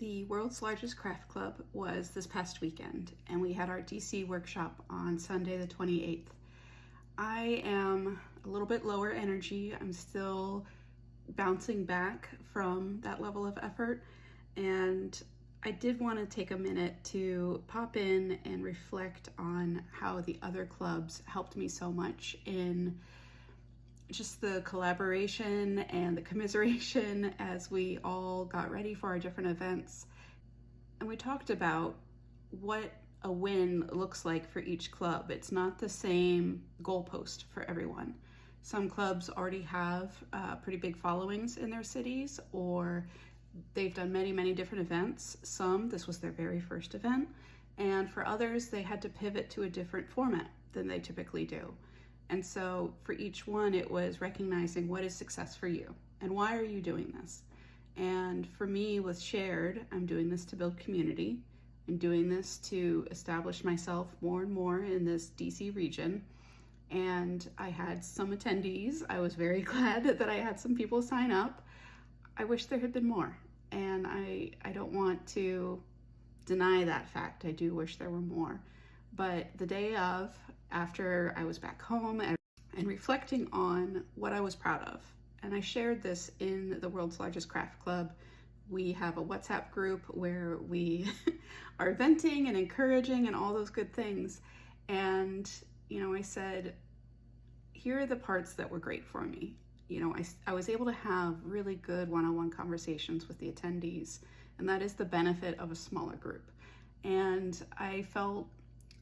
The world's largest craft club was this past weekend, and we had our DC workshop on Sunday the 28th. I am a little bit lower energy. I'm still bouncing back from that level of effort, and I did want to take a minute to pop in and reflect on how the other clubs helped me so much in just the collaboration and the commiseration as we all got ready for our different events. And we talked about what a win looks like for each club. It's not the same goalpost for everyone. Some clubs already have pretty big followings in their cities, or they've done many different events. Some, this was their very first event, and for others, they had to pivot to a different format than they typically do. And so for each one, it was recognizing what is success for you and why are you doing this? And for me with Shared, I'm doing this to build community. I'm doing this to establish myself more and more in this DC region. And I had some attendees. I was very glad that I had some people sign up. I wish there had been more. And I don't want to deny that fact. I do wish there were more. But the day of, after I was back home and reflecting on what I was proud of, and I shared this in the world's largest craft club. We have a WhatsApp group where we are venting and encouraging and all those good things. And, I said, here are the parts that were great for me. I was able to have really good one-on-one conversations with the attendees, and that is the benefit of a smaller group. And I felt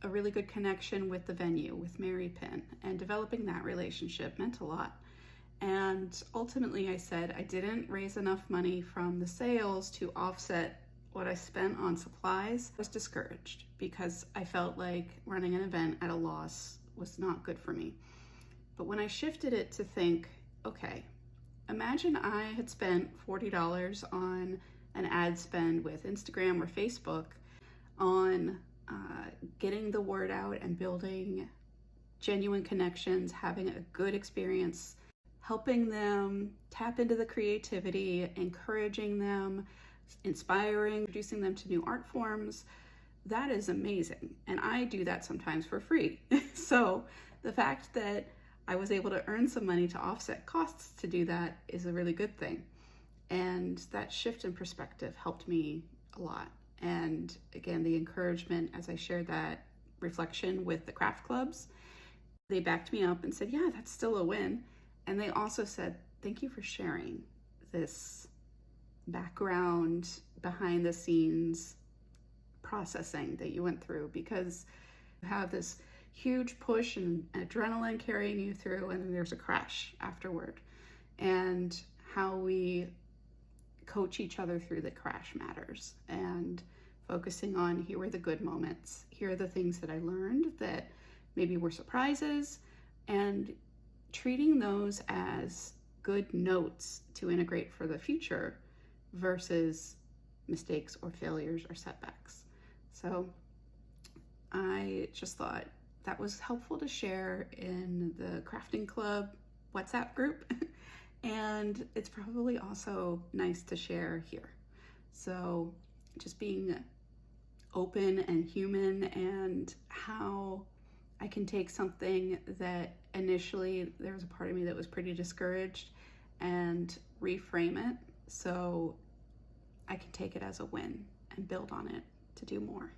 a really good connection with the venue, with Mary Pin, and developing that relationship meant a lot. And ultimately I said I didn't raise enough money from the sales to offset what I spent on supplies. I was discouraged because I felt like running an event at a loss was not good for me. But when I shifted it to think, okay, imagine I had spent $40 on an ad spend with Instagram or Facebook on getting the word out and building genuine connections, having a good experience, helping them tap into the creativity, encouraging them, inspiring, introducing them to new art forms. That is amazing. And I do that sometimes for free. So the fact that I was able to earn some money to offset costs to do that is a really good thing. And that shift in perspective helped me a lot. And again, the encouragement as I shared that reflection with the craft clubs, they backed me up and said, yeah, that's still a win. And they also said, thank you for sharing this background, behind the scenes processing that you went through, because you have this huge push and adrenaline carrying you through, and then there's a crash afterward. And how we coach each other through the crash matters, and focusing on here were the good moments, here are the things that I learned that maybe were surprises, and treating those as good notes to integrate for the future versus mistakes or failures or setbacks. So I just thought that was helpful to share in the Crafting Club WhatsApp group. And it's probably also nice to share here. So just being open and human, and how I can take something that initially there was a part of me that was pretty discouraged and reframe it so I can take it as a win and build on it to do more.